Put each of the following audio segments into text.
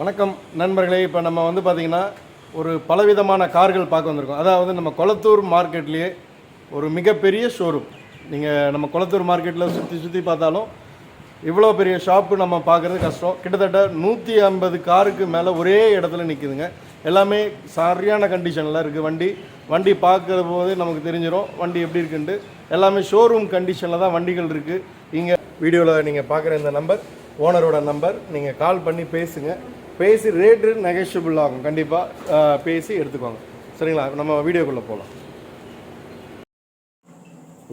வணக்கம் நண்பர்களே. இப்போ நம்ம பார்த்திங்கன்னா ஒரு பலவிதமான கார்கள் பார்க்க வந்திருக்கோம். அதாவது நம்ம கொளத்தூர் மார்க்கெட்லேயே ஒரு மிகப்பெரிய ஷோரூம். நீங்கள் நம்ம கொளத்தூர் மார்க்கெட்டில் சுற்றி பார்த்தாலும் இவ்வளோ பெரிய ஷாப்பு நம்ம பார்க்குறது கஷ்டம். கிட்டத்தட்ட 150 காருக்கு மேலே ஒரே இடத்துல நிற்குதுங்க. எல்லாமே சரியான கண்டிஷனில் இருக்குது. வண்டி பார்க்குற போது நமக்கு தெரிஞ்சிடும் வண்டி எப்படி இருக்குன்ட்டு. எல்லாமே ஷோரூம் கண்டிஷனில் தான் வண்டிகள் இருக்குது. இங்கே வீடியோவில் நீங்கள் பார்க்குற இந்த நம்பர் ஓனரோட நம்பர். நீங்கள் கால் பண்ணி பேசி ரேட்டு நெகோஷியபிள் ஆகும். கண்டிப்பாக பேசி எடுத்துக்கோங்க. சரிங்களா? நம்ம வீடியோக்குள்ளே போகலாம்.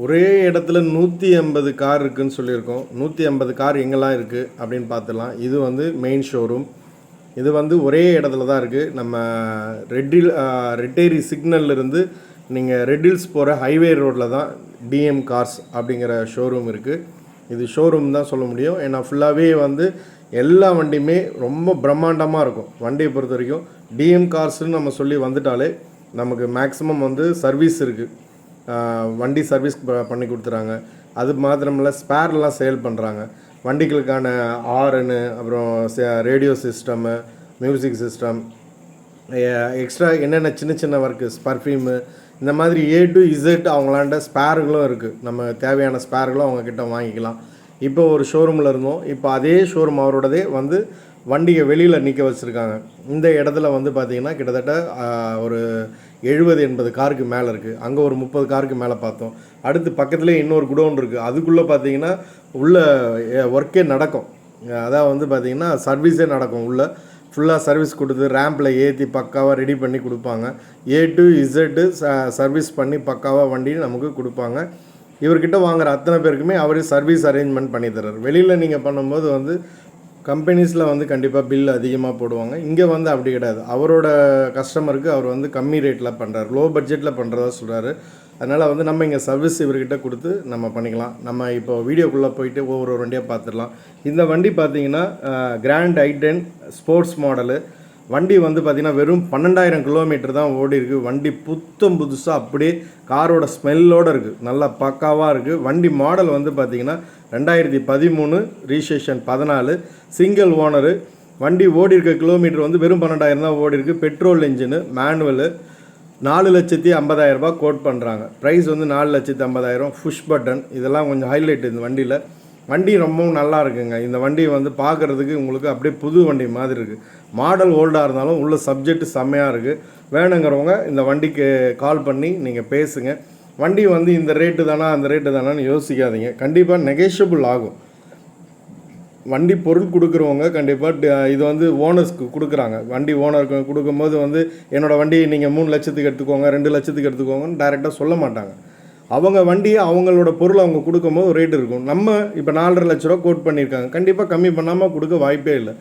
ஒரே இடத்துல 150 கார் இருக்குதுன்னு சொல்லியிருக்கோம். 150 கார் எங்கெல்லாம் இருக்குது அப்படின்னு பார்த்துடலாம். இது மெயின் ஷோரூம். இது ஒரே இடத்துல தான் இருக்குது. நம்ம ரெட்டேரி சிக்னல்லிருந்து நீங்கள் ரெட்டில்ஸ் போகிற ஹைவே ரோட்டில் தான் டிஎம் கார்ஸ் அப்படிங்கிற ஷோரூம் இருக்குது. இது ஷோரூம் தான் சொல்ல முடியும். ஏன்னா ஃபுல்லாகவே எல்லா வண்டியுமே ரொம்ப பிரம்மாண்டமாக இருக்கும். வண்டியை பொறுத்த வரைக்கும் டிஎம் கார்ஸ்ன்னு நம்ம சொல்லி வந்துட்டாலே நமக்கு மேக்ஸிமம் சர்வீஸ் இருக்குது. வண்டி சர்வீஸ் பண்ணி கொடுத்துறாங்க. அது மாத்திரமில்ல, ஸ்பேர்லாம் சேல் பண்ணுறாங்க. வண்டிகளுக்கான ஆர்னு, அப்புறம் radio system, music system, extra என்னென்ன சின்ன ஒர்க்கு, பர்ஃப்யூமு, இந்த மாதிரி A to Z அவங்களாண்ட ஸ்பேர்களும் இருக்குது. நம்ம தேவையான ஸ்பேர்களும் அவங்கக்கிட்ட வாங்கிக்கலாம். இப்போ ஒரு ஷோரூமில் இருந்தோம். இப்போ அதே ஷோரூம் அவரோடதே வண்டியை வெளியில் நிற்க வச்சுருக்காங்க. இந்த இடத்துல பார்த்திங்கன்னா கிட்டத்தட்ட ஒரு 70-80 காருக்கு மேலே இருக்குது. அங்கே ஒரு 30 காருக்கு மேலே பார்த்தோம். அடுத்து பக்கத்துலேயே இன்னொரு குடோன் இருக்குது. அதுக்குள்ளே பார்த்திங்கன்னா உள்ள ஒர்க்கே நடக்கும். அதான் பார்த்திங்கன்னா சர்வீஸே நடக்கும். உள்ளே ஃபுல்லாக சர்வீஸ் கொடுத்து ரேம்பில் ஏற்றி பக்காவாக ரெடி பண்ணி கொடுப்பாங்க. A to Z சர்வீஸ் பண்ணி பக்காவாக வண்டி நமக்கு கொடுப்பாங்க. இவர்கிட்ட வாங்குகிற அத்தனை பேருக்குமே அவர் சர்வீஸ் அரேஞ்ச்மெண்ட் பண்ணி தர்றார். வெளியில் நீங்கள் பண்ணும்போது கம்பெனிஸில் கண்டிப்பாக பில் அதிகமாக போடுவாங்க. இங்கே அப்படி கிடையாது. அவரோட கஸ்டமருக்கு அவர் கம்மி ரேட்டில் பண்ணுறாரு, லோ பட்ஜெட்டில் பண்ணுறதா சொல்கிறாரு. அதனால் நம்ம இங்கே சர்வீஸ் இவர்கிட்ட கொடுத்து நம்ம பண்ணிக்கலாம். நம்ம இப்போ வீடியோக்குள்ளே போயிட்டு ஒவ்வொரு வண்டியாக பார்த்துடலாம். இந்த வண்டி பார்த்திங்கன்னா கிராண்ட் i10 ஸ்போர்ட்ஸ் மாடலு. வண்டி பார்த்திங்கன்னா வெறும் 12,000 கிலோமீட்டர் தான் ஓடி இருக்குது. வண்டி புதுசாக அப்படியே காரோட ஸ்மெல்லோடு இருக்குது. நல்லா பக்காவாக இருக்குது. வண்டி மாடல் பார்த்திங்கன்னா 2013, ரிஜிஸ்ட்ரேஷன் 14, சிங்கிள் ஓனரு. வண்டி ஓடி இருக்க கிலோமீட்டர் வெறும் 12,000 தான் ஓடி இருக்குது. Petrol engine, manual. 4,50,000 கோட் பண்ணுறாங்க. ப்ரைஸ் 4,50,000. புஷ் பட்டன், இதெல்லாம் கொஞ்சம் ஹைலைட் இந்த வண்டியில். வண்டி ரொம்பவும் நல்லா இருக்குங்க. இந்த வண்டி பார்க்குறதுக்கு உங்களுக்கு அப்படியே புது வண்டி மாதிரி இருக்குது. மாடல் ஓல்டாக இருந்தாலும் உள்ள சப்ஜெக்ட் செம்மையாக இருக்குது. வேணுங்கிறவங்க இந்த வண்டிக்கு கால் பண்ணி நீங்கள் பேசுங்க. வண்டி இந்த ரேட்டு தானா அந்த ரேட்டு தானான்னு யோசிக்காதீங்க. கண்டிப்பாக நெகோஷியபிள் ஆகும். வண்டி பொருள் கொடுக்குறவங்க கண்டிப்பாக இது ஓனர்ஸ்க்கு கொடுக்குறாங்க. வண்டி ஓனருக்கு கொடுக்கும்போது என்னோடய வண்டி நீங்கள் 3 லட்சத்துக்கு எடுத்துக்கோங்க, 2 லட்சத்துக்கு எடுத்துக்கோங்கன்னு டைரெக்டாக சொல்ல மாட்டாங்க. அவங்க வண்டியை அவங்களோட பொருள் அவங்க கொடுக்கும்போது ரேட் இருக்கும். நம்ம இப்போ 4.5 லட்ச ரூபா கோட் பண்ணியிருக்காங்க. கண்டிப்பாக கம்மி பண்ணாமல் கொடுக்க வாய்ப்பே இல்லை.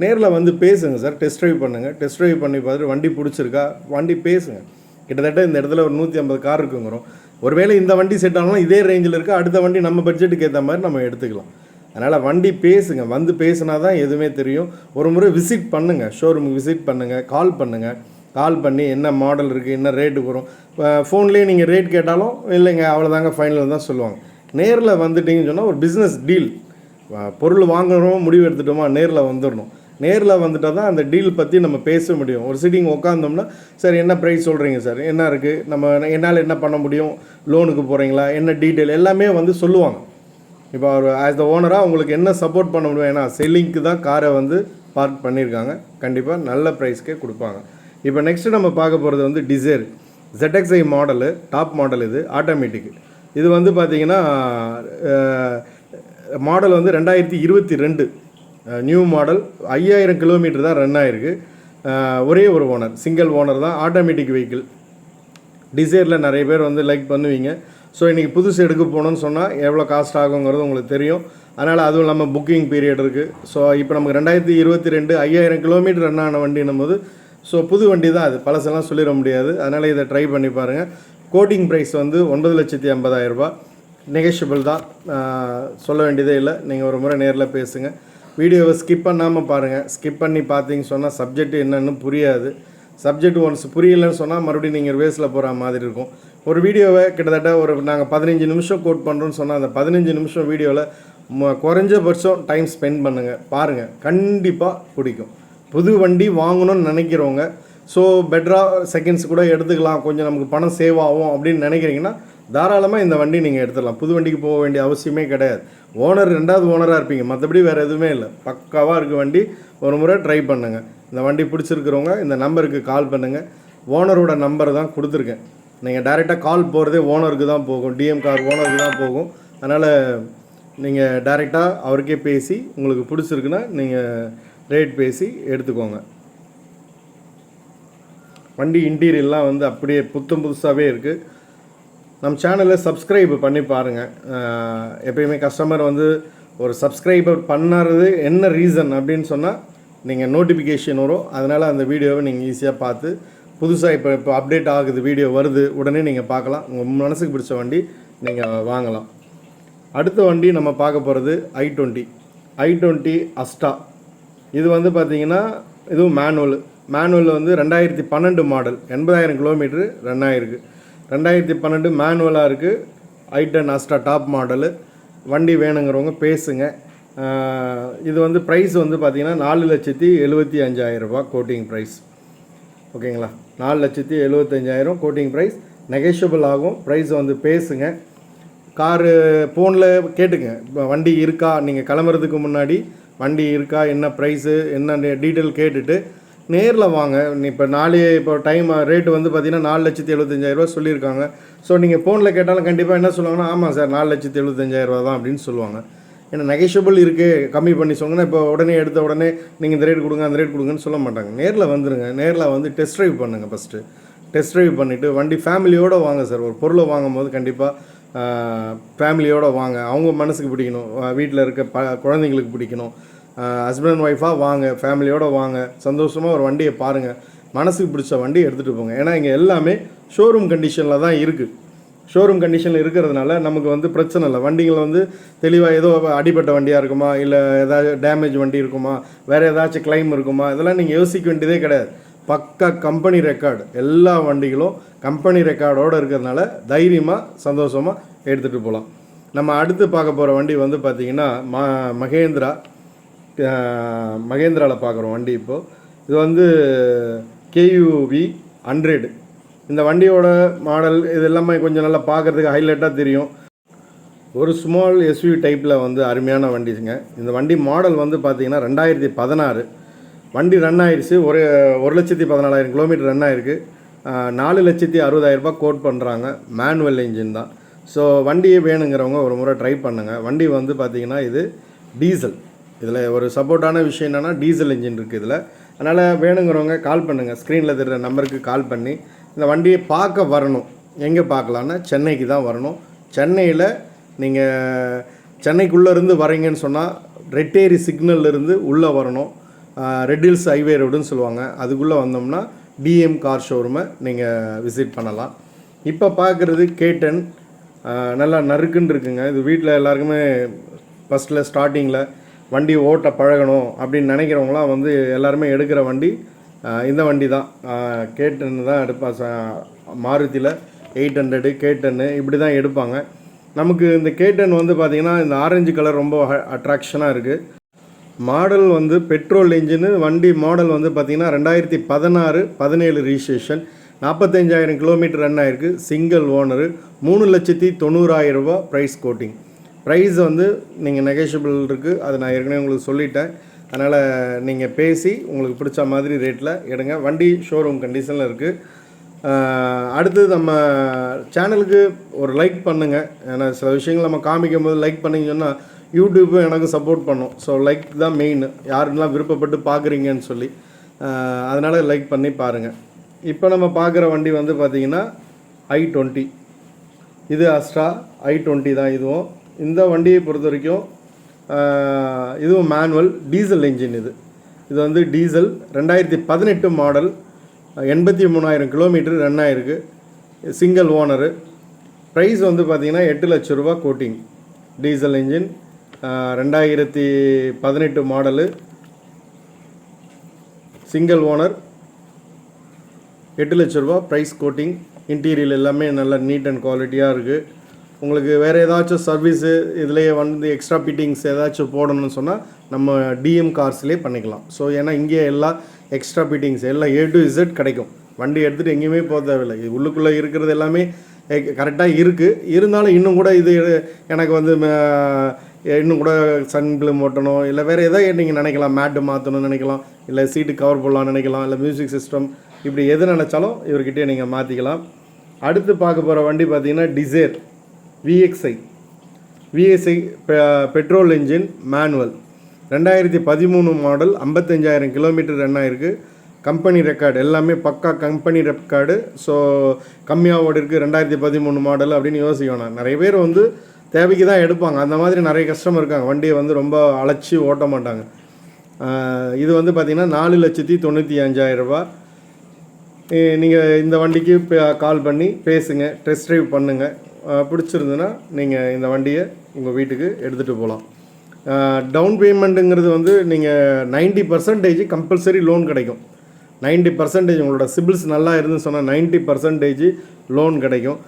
நேரில் பேசுங்க சார். டெஸ்ட் ட்ரைவ் பண்ணுங்கள். டெஸ்ட் ட்ரைவ் பண்ணி பார்த்துட்டு வண்டி பிடிச்சிருக்கா வண்டி பேசுங்க. கிட்டத்தட்ட இந்த இடத்துல ஒரு 150 கார் இருக்குங்கிறோம். ஒருவேளை இந்த வண்டி செட் ஆனாலும் இதே ரேஞ்சில் இருக்குது. அடுத்த வண்டி நம்ம பட்ஜெட்டுக்கு ஏற்ற மாதிரி நம்ம எடுத்துக்கலாம். அதனால் வண்டி பேசுங்க. பேசினா தான் எதுவுமே தெரியும். ஒரு முறை விசிட் பண்ணுங்கள், ஷோரூமுக்கு விசிட் பண்ணுங்கள், கால் பண்ணி என்ன மாடல் இருக்குது, என்ன ரேட்டுக்கு வரும். ஃபோன்லேயே நீங்கள் ரேட் கேட்டாலும் இல்லைங்க அவ்வளோதாங்க ஃபைனல் தான் சொல்லுவாங்க. நேரில் வந்துட்டிங்கன்னு சொன்னால் ஒரு பிஸ்னஸ் டீல், பொருள் வாங்குறோம் முடிவு எடுத்துட்டோமா நேரில் வந்துடணும். நேரில் வந்துட்டால் தான் அந்த டீல் பற்றி நம்ம பேச முடியும். ஒரு சிட்டிங் உட்காந்தோம்னா சார் என்ன ப்ரைஸ் சொல்கிறீங்க சார், என்ன இருக்குது, என்னால் என்ன பண்ண முடியும், லோனுக்கு போகிறீங்களா, என்ன டீட்டெயில் எல்லாமே சொல்லுவாங்க. இப்போ அவர் ஆஸ் த ஓனராக உங்களுக்கு என்ன சப்போர்ட் பண்ண முடியும். ஏன்னா செல்லிங்க்கு தான் காரை பார்க் பண்ணியிருக்காங்க. கண்டிப்பாக நல்ல ப்ரைஸ்க்கே கொடுப்பாங்க. இப்போ நெக்ஸ்ட்டு நம்ம பார்க்க போகிறது Dzire ZXi model, top model. இது ஆட்டோமேட்டிக். இது பார்த்திங்கன்னா மாடல் 2022 நியூ மாடல். 5,000 கிலோமீட்டர் தான் ரன் ஆகிருக்கு. ஒரே ஒரு ஓனர், சிங்கிள் ஓனர் தான். Automatic vehicle. டிசைரில் நிறைய பேர் லைக் பண்ணுவீங்க. ஸோ இன்றைக்கி புதுசு எடுக்க போகணுன்னு சொன்னால் எவ்வளோ காஸ்ட் ஆகுங்கிறது உங்களுக்கு தெரியும். அதனால் அதுவும் இல்லாமல் புக்கிங் பீரியட் இருக்குது. ஸோ இப்போ நமக்கு 2022 5,000 கிலோமீட்டர் ரன் ஆன வண்டின்னும் போது ஸோ புது வண்டி தான் அது, பழசெல்லாம் சொல்லிட முடியாது. அதனால் இதை ட்ரை பண்ணி பாருங்கள். கோட்டிங் ப்ரைஸ் 9,50,000 நெகோஷியபிள் தான், சொல்ல வேண்டியதே இல்லை. நீங்கள் ஒரு முறை நேரில் பேசுங்க. வீடியோவை ஸ்கிப் பண்ணாமல் பாருங்கள். ஸ்கிப் பண்ணி பார்த்தீங்கன்னு சொன்னால் சப்ஜெக்ட் என்னென்னு புரியாது. சப்ஜெக்ட் ஒன்ஸ் புரியலைன்னு சொன்னால் மறுபடியும் நீங்கள் வேஸ்ட்டில் போகிற மாதிரி இருக்கும். ஒரு வீடியோவை கிட்டத்தட்ட நாங்கள் 15 நிமிஷம் கோட் பண்ணுறோன்னு சொன்னால் அந்த 15 நிமிஷம் வீடியோவில் குறைஞ்சபட்சம் டைம் ஸ்பெண்ட் பண்ணுங்கள், பாருங்கள், கண்டிப்பாக பிடிக்கும். புது வண்டி வாங்கணும்னு நினைக்கிறவங்க, ஸோ பெட்டராக செகண்ட்ஸ் கூட எடுத்துக்கலாம், கொஞ்சம் நமக்கு பணம் சேவ் ஆகும் அப்படின்னு நினைக்கிறீங்கன்னா தாராளமாக இந்த வண்டி நீங்கள் எடுத்துடலாம். புது வண்டிக்கு போக வேண்டிய அவசியமே கிடையாது. ஓனர் 2வது ஓனராக இருப்பீங்க, மற்றபடி வேறு எதுவுமே இல்லை. பக்காவாக இருக்குது வண்டி. ஒரு முறை ட்ரை பண்ணுங்கள். இந்த வண்டி பிடிச்சிருக்கிறவங்க இந்த நம்பருக்கு கால் பண்ணுங்கள். ஓனரோட நம்பர் தான் கொடுத்துருக்கேன். நீங்கள் டைரெக்டாக கால் போகிறதே ஓனருக்கு தான் போகும், டிஎம் கார் ஓனருக்கு தான் போகும். அதனால் நீங்கள் டைரெக்டாக அவருக்கே பேசி உங்களுக்கு பிடிச்சிருக்குன்னா நீங்கள் ரேட் பேசி எடுத்துக்கோங்க. வண்டி இன்டீரியர்லாம் வந்து அப்படியே புத்தம் புதுசாகவே இருக்குது. நம்ம சேனலில் சப்ஸ்கிரைப் பண்ணி பாருங்கள். எப்பயுமே கஸ்டமர் வந்து ஒரு சப்ஸ்கிரைபர் பண்ணுறது என்ன ரீசன் அப்படின்னு சொன்னால் நீங்கள் நோட்டிஃபிகேஷன் வரும், அதனால் அந்த வீடியோவை நீங்கள் ஈஸியாக பார்த்து புதுசாக இப்போ அப்டேட் ஆகுது, வீடியோ வருது, உடனே நீங்கள் பார்க்கலாம். உங்கள் மனசுக்கு பிடிச்ச வண்டி நீங்கள் வாங்கலாம். அடுத்த வண்டி நம்ம பார்க்க போகிறது i20 அஸ்டா. இது வந்து பார்த்திங்கன்னா இதுவும் மேனுவல் வந்து 2012 மாடல், 80,000 கிலோமீட்ரு ரன் ஆகிருக்கு. 2012 மேனுவலாக இருக்குது. i10 அஸ்டா top model. வண்டி வேணுங்கிறவங்க பேசுங்க. இது வந்து ப்ரைஸ் வந்து பார்த்திங்கன்னா 4,75,000 ரூபா கோட்டிங் ப்ரைஸ். ஓகேங்களா, 4,75,000 கோட்டிங் ப்ரைஸ். நெகோஷியபிள் ஆகும். ப்ரைஸ் வந்து பேசுங்க. காரு ஃபோனில் கேட்டுங்க, வண்டி இருக்கா, நீங்கள் கிளம்புறதுக்கு முன்னாடி வண்டி இருக்கா, என்ன ப்ரைஸு, என்ன டீட்டெயில் கேட்டுட்டு நேரில் வாங்க. இப்போ டைம் ரேட்டு வந்து பார்த்திங்கன்னா 4,75,000 சொல்லியிருக்காங்க. ஸோ நீங்கள் ஃபோனில் கேட்டாலும் கண்டிப்பாக என்ன சொல்லுவாங்கன்னா, ஆமாம் சார் 4,75,000 தான் அப்படின்னு சொல்லுவாங்க. ஏன்னா நெகோஷியபிள் இருக்குது, கம்மி பண்ணி சொன்னா இப்போ உடனே எடுத்த உடனே நீங்கள் இந்த ரேட் கொடுங்க அந்த ரேட் கொடுங்கன்னு சொல்ல மாட்டாங்க. நேரில் வந்துடுங்க. நேரில் வந்து டெஸ்ட் ட்ரைவ் பண்ணுங்கள். ஃபஸ்ட்டு டெஸ்ட் ட்ரைவ் பண்ணிவிட்டு வண்டி ஃபேமிலியோடு வாங்க சார். ஒரு பொருளை வாங்கும் போது கண்டிப்பாக ஃபேமிலியோடு வாங்க. அவங்க மனசுக்கு பிடிக்கணும், வீட்டில் இருக்க குழந்தைங்களுக்கு பிடிக்கணும். ஹஸ்பண்ட் அண்ட் ஒய்ஃபாக வாங்க, ஃபேமிலியோடு வாங்க, சந்தோஷமாக ஒரு வண்டியை பாருங்கள். மனசுக்கு பிடிச்ச வண்டி எடுத்துகிட்டு போங்க. ஏன்னா இங்கே எல்லாமே ஷோரூம் கண்டிஷனில் தான் இருக்குது. ஷோரூம் கண்டிஷனில் இருக்கிறதுனால நமக்கு வந்து பிரச்சனை இல்லை. வண்டிகள் வந்து தெளிவாக ஏதோ அடிப்பட்ட வண்டியாக இருக்குமா, இல்லை ஏதாவது டேமேஜ் வண்டி இருக்குமா, வேறு ஏதாச்சும் கிளைம் இருக்குமா, இதெல்லாம் நீங்கள் யோசிக்க வேண்டியதே கிடையாது. பக்கா கம்பெனி ரெக்கார்டு. எல்லா வண்டிகளும் கம்பெனி ரெக்கார்டோடு இருக்கிறதுனால தைரியமாக சந்தோஷமாக எடுத்துகிட்டு போகலாம். நம்ம அடுத்து பார்க்க போகிற வண்டி வந்து பார்த்திங்கன்னா மகேந்திராவில் பார்க்குறோம் வண்டி. இப்போது இது வந்து KUV 100. இந்த வண்டியோட மாடல் இது எல்லாமே கொஞ்சம் நல்லா பார்க்குறதுக்கு ஹைலைட்டாக தெரியும். ஒரு ஸ்மால் SUV டைப்பில் வந்து அருமையான வண்டிங்க. இந்த வண்டி மாடல் வந்து பார்த்திங்கன்னா 2016. வண்டி ரன் ஆயிடுச்சு. 1,14,000 கிலோமீட்டர் ரன் ஆகிருக்கு. 4,60,000 ரூபாய் கோட் பண்ணுறாங்க. மேனுவல் இன்ஜின் தான். ஸோ வண்டியே வேணுங்கிறவங்க ஒரு முறை ட்ரை பண்ணுங்கள். வண்டி வந்து பார்த்திங்கன்னா இது டீசல். இதில் ஒரு சப்போர்ட்டான விஷயம் என்னென்னா டீசல் இன்ஜின் இருக்குது இதில். அதனால் வேணுங்கிறவங்க கால் பண்ணுங்கள். ஸ்க்ரீனில் தெரிகிற நம்பருக்கு கால் பண்ணி இந்த வண்டியை பார்க்க வரணும். எங்கே பார்க்கலான்னா சென்னைக்கு தான் வரணும். சென்னையில் நீங்கள் சென்னைக்குள்ளேருந்து வரீங்கன்னு சொன்னால் ரெட்டேரி சிக்னல்லேருந்து உள்ளே வரணும். ரெட் ஹில்ஸ் ஹைவே ரோடுன்னு சொல்லுவாங்க. அதுக்குள்ளே வந்தோம்னா டிஎம் கார் ஷோரூமை நீங்கள் விசிட் பண்ணலாம். இப்போ பார்க்குறது K10. நல்லா நறுக்குன்னு இருக்குங்க. இது வீட்டில் எல்லாருக்குமே ஃபஸ்ட்டில் ஸ்டார்டிங்கில் வண்டி ஓட்ட பழகணும் அப்படின்னு நினைக்கிறவங்களாம் வந்து எல்லாருமே எடுக்கிற வண்டி இந்த வண்டி தான். K10 தான் எடுப்பா. மாருதியில் 800 K10 இப்படி தான் எடுப்பாங்க. நமக்கு இந்த K10 வந்து பார்த்திங்கன்னா இந்த ஆரஞ்சு கலர் ரொம்ப அட்ராக்ஷனாக இருக்குது. மாடல் வந்து பெட்ரோல் இன்ஜினு. வண்டி மாடல் வந்து பார்த்திங்கன்னா 2016-17 ரிஜிஸ்ட்ரேஷன். 45,000 கிலோமீட்டர் ரன் ஆகிருக்கு. Single owner. 3,90,000 ரூபா ப்ரைஸ் கோட்டிங். ப்ரைஸ் வந்து நீங்கள் நெகோஷியபிள் இருக்குது. அது நான் ஏற்கனவே உங்களுக்கு சொல்லிட்டேன். அதனால் நீங்கள் பேசி உங்களுக்கு பிடிச்ச மாதிரி ரேட்டில் எடுங்க. வண்டி ஷோரூம் கண்டிஷனில் இருக்குது. அடுத்து நம்ம சேனலுக்கு ஒரு லைக் பண்ணுங்கள். ஏன்னா சில விஷயங்கள் நம்ம காமிக்கும் போது லைக் பண்ணிங்க சொன்னால் யூடியூப்பும் எனக்கு சப்போர்ட் பண்ணும். ஸோ லைக் தான் மெயின். யாருன்னெலாம் விருப்பப்பட்டு பார்க்குறீங்கன்னு சொல்லி அதனால் லைக் பண்ணி பாருங்கள். இப்போ நம்ம பார்க்குற வண்டி வந்து பார்த்திங்கன்னா i20. இது அஸ்ட்ரா i20 தான். இதுவும் இந்த வண்டியை பொறுத்த வரைக்கும் இதுவும் மேனுவல் டீசல் இன்ஜின். இது வந்து டீசல் 2018 மாடல். 83,000 கிலோமீட்டர் ரன் ஆகிருக்கு. Single owner. ப்ரைஸ் வந்து பார்த்திங்கன்னா 8 லட்ச ரூபா coating. Diesel engine 2018 model. Single owner. 8 லட்ச ரூபா ப்ரைஸ் கோட்டிங். இன்டீரியல் எல்லாமே நல்லா நீட் அண்ட் குவாலிட்டியாக இருக்குது. உங்களுக்கு வேறு ஏதாச்சும் சர்வீஸு இதுலேயே வந்து எக்ஸ்ட்ரா ஃபிட்டிங்ஸ் ஏதாச்சும் போடணும்னு சொன்னால் நம்ம டிஎம் கார்ஸ்லேயே பண்ணிக்கலாம். ஸோ ஏன்னா இங்கே எல்லாம் எக்ஸ்ட்ரா ஃபிட்டிங்ஸ் எல்லாம் A to Z கிடைக்கும். வண்டி எடுத்துகிட்டு எங்கேயுமே போக தேவையில்லை. உள்ளுக்குள்ளே இருக்கிறது எல்லாமே கரெக்டாக இருக்குது. இருந்தாலும் இன்னும் கூட இது எனக்கு வந்து இன்னும் கூட சன் ஃபிலிம் ஓட்டணும், இல்லை வேறு எதாவது நீங்கள் நினைக்கலாம், மேட்டு மாற்றணும்னு நினைக்கலாம், இல்லை சீட்டு கவர் போடலாம்னு நினைக்கலாம், இல்லை மியூசிக் சிஸ்டம், இப்படி எது நினச்சாலும் இவர்கிட்டே நீங்கள் மாற்றிக்கலாம். அடுத்து பார்க்க போகிற வண்டி பார்த்திங்கன்னா Dzire VXi petrol engine manual 2013 model, 55,000 kilometre run ஆகிருக்கு. கம்பெனி ரெக்கார்டு எல்லாமே பக்கா கம்பெனி ரெக்கார்டு. ஸோ கம்மியாக ஓடி இருக்குது 2013 மாடல் அப்படின்னு யோசிக்கணும். நிறைய பேர் வந்து தேவைக்கு தான் எடுப்பாங்க. அந்த மாதிரி நிறைய கஸ்டமர் இருக்காங்க. வண்டியை வந்து ரொம்ப அழைச்சி ஓட்ட மாட்டாங்க. இது வந்து பார்த்திங்கன்னா 4,95,000 ரூபா. நீங்கள் இந்த வண்டிக்கு கால் பண்ணி பேசுங்க, டெஸ்ட் ட்ரைவ் பண்ணுங்கள். பிடிச்சிருந்துன்னா நீங்கள் இந்த வண்டியை உங்கள் வீட்டுக்கு எடுத்துகிட்டு போகலாம். டவுன் பேமெண்ட்டுங்கிறது வந்து நீங்கள் 90% கம்பல்சரி லோன் கிடைக்கும். 90% உங்களோட சிபில்ஸ் நல்லா இருந்துன்னு சொன்னால் 90% லோன் கிடைக்கும்.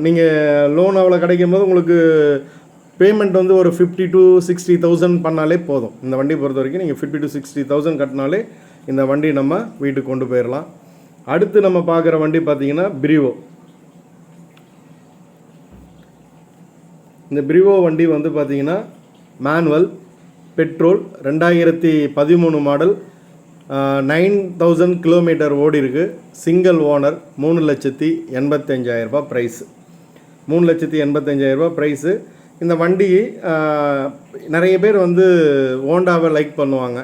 நீங்கள் லோன் அவ்வளோ கிடைக்கும் போது உங்களுக்கு பேமெண்ட் வந்து ஒரு 50,000 to 60,000 பண்ணாலே போதும். இந்த வண்டி பொறுத்த வரைக்கும் நீங்கள் 50,000 to 60,000 கட்டினாலே இந்த வண்டி நம்ம வீட்டுக்கு கொண்டு போயிடலாம். அடுத்து நம்ம பார்க்குற வண்டி பார்த்திங்கன்னா பிரிவோ. இந்த பிரிவோ வண்டி வந்து பார்த்திங்கன்னா மேனுவல் பெட்ரோல் 2013 மாடல், 9,000 கிலோமீட்டர் ஓடி இருக்குது. சிங்கிள் ஓனர், 3,85,000 ரூபா ப்ரைஸு. 3,85,000 ரூபா ப்ரைஸு. இந்த வண்டி நிறைய பேர் வந்து ஹோண்டாவை லைக் பண்ணுவாங்க.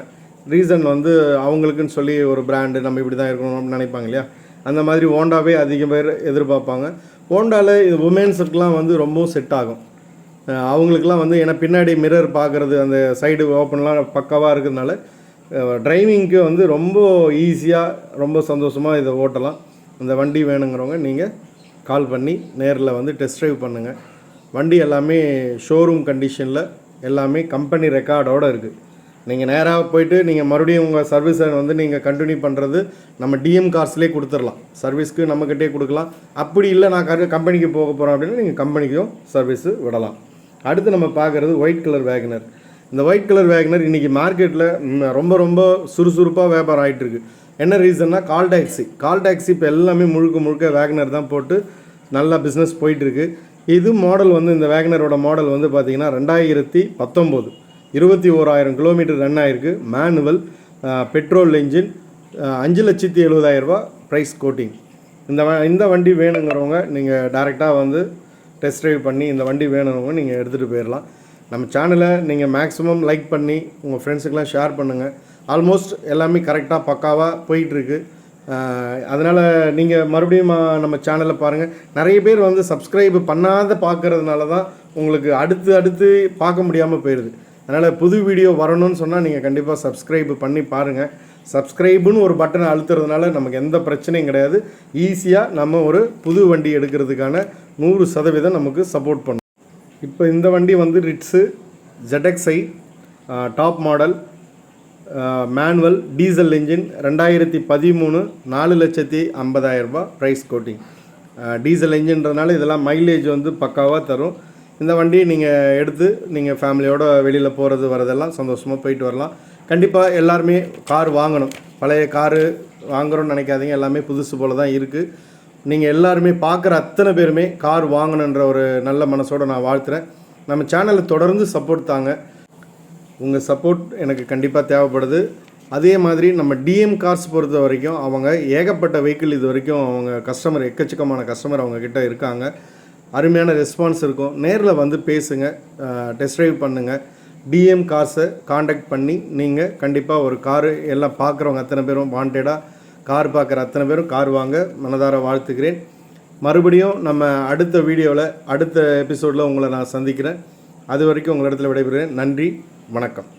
ரீசன் வந்து அவங்களுக்குன்னு சொல்லி ஒரு பிராண்டு நம்ம இப்படி தான் இருக்கணும்னு நினைப்பாங்க இல்லையா. அந்த மாதிரி ஹோண்டாவே அதிக பேர் எதிர்பார்ப்பாங்க. ஹோண்டாவில் இது உமன்ஸுக்கெலாம் வந்து ரொம்பவும் செட் ஆகும். அவங்களுக்குலாம் வந்து ஏன்னா பின்னாடி மிரர் பார்க்குறது, அந்த சைடு ஓப்பன்லாம் பக்காவாக இருக்கிறதுனால டிரைவிங்க்கு வந்து ரொம்ப ஈஸியாக ரொம்ப சந்தோஷமாக இதை ஓட்டலாம். இந்த வண்டி வேணுங்கிறவங்க நீங்கள் கால் பண்ணி நேரில் வந்து டெஸ்ட் ட்ரைவ் பண்ணுங்கள். வண்டி எல்லாமே ஷோரூம் கண்டிஷனில் எல்லாமே கம்பெனி ரெக்கார்டோடு இருக்குது. நீங்கள் நேராக போயிட்டு நீங்கள் மறுபடியும் உங்கள் சர்வீஸை வந்து நீங்கள் கண்டினியூ பண்ணுறது நம்ம டிஎம் கார்ஸ்லேயே கொடுத்துடலாம். சர்வீஸ்க்கு நம்மக்கிட்டே கொடுக்கலாம். அப்படி இல்லை நான் கம்பெனிக்கு போக போகிறோம் அப்படின்னா நீங்கள் கம்பெனிக்கும் சர்வீஸு விடலாம். அடுத்து நம்ம பார்க்குறது ஒயிட் கலர் வேகனர். இந்த ஒயிட் கலர் வேகனர் இன்றைக்கி மார்க்கெட்டில் ரொம்ப ரொம்ப சுறுசுறுப்பாக வியாபாரம் ஆகிட்டுருக்கு. என்ன ரீசன்னா கால் டாக்ஸி இப்போ எல்லாமே முழுக்க வேகனர் தான் போட்டு நல்லா பிஸ்னஸ் போயிட்டுருக்கு. இது மாடல் வந்து இந்த வேகனரோட மாடல் வந்து பார்த்திங்கன்னா 2019 21,000 கிலோமீட்டர் ரன் ஆகிருக்கு. மேனுவல் பெட்ரோல் இன்ஜின், 5,70,000 ரூபா ப்ரைஸ் கோட்டிங். இந்த வண்டி வேணுங்கிறவங்க நீங்கள் டைரெக்டாக வந்து டெஸ்ட் ட்ரைவ் பண்ணி இந்த வண்டி வேணுங்கிறவங்க நீங்கள் எடுத்துகிட்டு போயிடலாம். நம்ம சேனலை நீங்கள் மேக்ஸிமம் லைக் பண்ணி உங்கள் ஃப்ரெண்ட்ஸுக்கெலாம் ஷேர் பண்ணுங்கள். ஆல்மோஸ்ட் எல்லாமே கரெக்டாக பக்காவாக போயிட்டுருக்கு. அதனால் நீங்கள் மறுபடியும் நம்ம சேனலை பாருங்கள். நிறைய பேர் வந்து சப்ஸ்கிரைப் பண்ணாத பார்க்குறதுனால தான் உங்களுக்கு அடுத்து பார்க்க முடியாமல் போயிடுது. அதனால் புது வீடியோ வரணும்னு சொன்னால் நீங்கள் கண்டிப்பாக சப்ஸ்கிரைப் பண்ணி பாருங்கள். சப்ஸ்கிரைபுன்னு ஒரு பட்டனை அழுத்துறதுனால நமக்கு எந்த பிரச்சனையும் கிடையாது. ஈஸியாக நம்ம ஒரு புது வண்டி எடுக்கிறதுக்கான 100% நமக்கு சப்போர்ட் பண்ணும். இப்போ இந்த வண்டி வந்து Ritz ZXi top model manual diesel engine 2013 4,50,000 ரூபா ப்ரைஸ் கோட்டிங். டீசல் இன்ஜின்றதுனால இதெல்லாம் மைலேஜ் வந்து பக்காவாக தரும். இந்த வண்டி நீங்கள் எடுத்து நீங்கள் ஃபேமிலியோடு வெளியில் போகிறது வரதெல்லாம் சந்தோஷமாக போயிட்டு வரலாம். கண்டிப்பாக எல்லாருமே கார் வாங்கணும். பழைய காரு வாங்குகிறோன்னு நினைக்காதீங்க. எல்லாமே புதுசு போல் தான் இருக்குது. நீங்கள் எல்லாருமே பார்க்குற அத்தனை பேருமே கார் வாங்கணுன்ற ஒரு நல்ல மனசோடு நான் வாழ்த்துறேன். நம்ம சேனலை தொடர்ந்து சப்போர்ட் தாங்க. உங்கள் சப்போர்ட் எனக்கு கண்டிப்பாக தேவைப்படுது. அதே மாதிரி நம்ம டிஎம் கார்ஸ் பொறுத்த வரைக்கும் அவங்க ஏகப்பட்ட வெஹிக்கிள் இது வரைக்கும் அவங்க கஸ்டமர் எக்கச்சக்கமான கஸ்டமர் அவங்கக்கிட்ட இருக்காங்க. அருமையான ரெஸ்பான்ஸ் இருக்கும். நேரில் வந்து பேசுங்க, டெஸ்ட் ட்ரைவ் பண்ணுங்கள். டிஎம் கார்ஸை காண்டாக்ட் பண்ணி நீங்கள் கண்டிப்பாக ஒரு காரு எல்லாம் பார்க்குறவங்க அத்தனை பேரும் வாண்டடாக கார் பார்க்குற அத்தனை பேரும் கார் வாங்க மனதார வாழ்த்துக்கிறேன். மறுபடியும் நம்ம அடுத்த வீடியோவில் அடுத்த எபிசோடில் உங்களை நான் சந்திக்கிறேன். அது வரைக்கும் உங்களிடத்தில் விடைபெறுகிறேன். நன்றி, வணக்கம்.